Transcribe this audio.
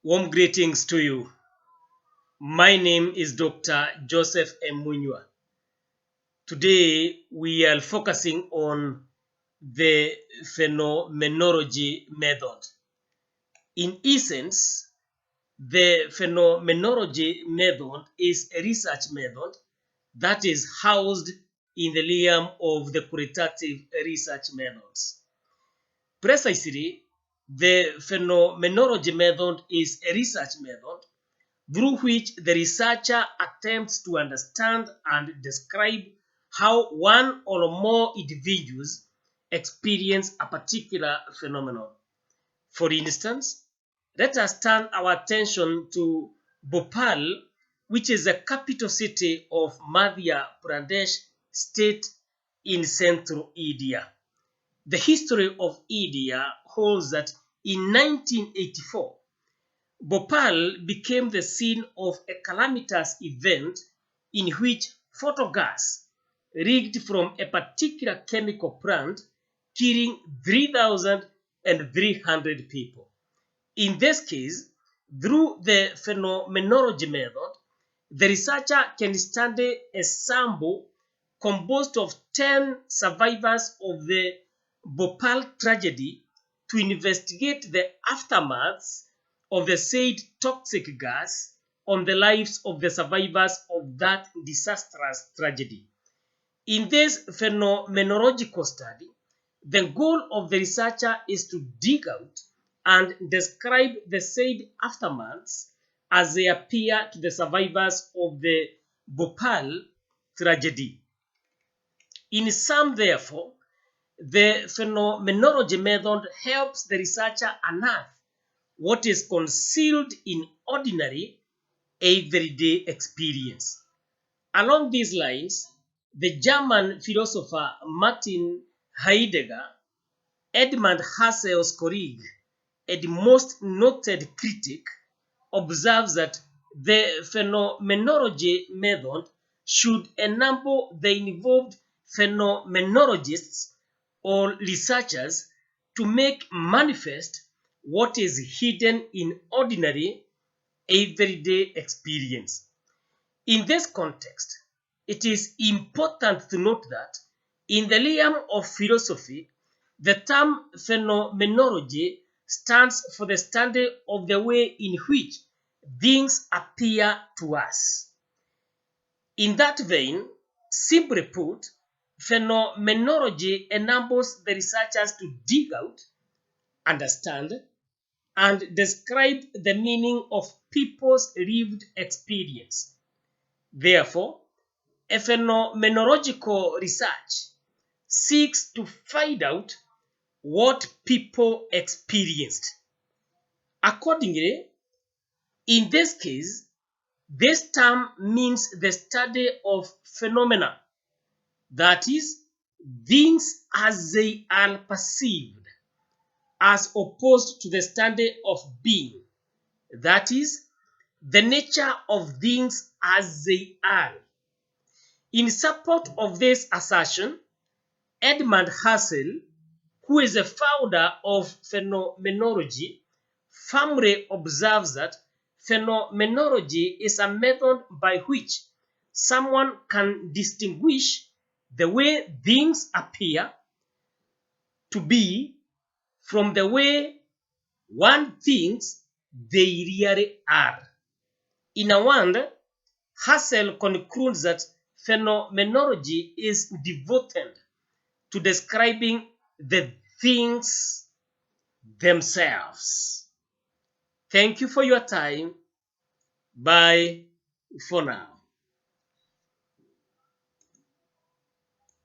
Warm greetings to you. My name is Dr. Joseph M. Munyua. Today we are focusing on the phenomenology method. In essence, the phenomenology method is a research method that is housed in the realm of the qualitative research methods. Precisely, the phenomenology method is a research method through which the researcher attempts to understand and describe how one or more individuals experience a particular phenomenon. For instance, let us turn our attention to Bhopal, which is the capital city of Madhya Pradesh state in central India. The history of India holds that in 1984, Bhopal became the scene of a calamitous event in which photo gas leaked from a particular chemical plant, killing 3,300 people. In this case, through the phenomenology method, the researcher can study a sample composed of 10 survivors of the Bhopal tragedy to investigate the aftermaths of the said toxic gas on the lives of the survivors of that disastrous tragedy. In this phenomenological study, the goal of the researcher is to dig out and describe the said aftermaths as they appear to the survivors of the Bhopal tragedy. In sum, therefore, the phenomenology method helps the researcher unearth what is concealed in ordinary, everyday experience. Along these lines, the German philosopher Martin Heidegger, Edmund Husserl's colleague and most noted critic, observes that the phenomenology method should enable the involved phenomenologists or researchers to make manifest what is hidden in ordinary, everyday experience. In this context, it is important to note that in the realm of philosophy, the term phenomenology stands for the study of the way in which things appear to us. In that vein, simply put, phenomenology enables the researchers to dig out, understand, and describe the meaning of people's lived experience. Therefore, a phenomenological research seeks to find out what people experienced. Accordingly, in this case, this term means the study of phenomena, that is, things as they are perceived, as opposed to the study of being, that is, the nature of things as they are. In support of this assertion, Edmund Husserl, who is the founder of phenomenology, firmly observes that phenomenology is a method by which someone can distinguish the way things appear to be from the way one thinks they really are. In a word, Husserl concludes that phenomenology is devoted to describing the things themselves. Thank you for your time. Bye for now.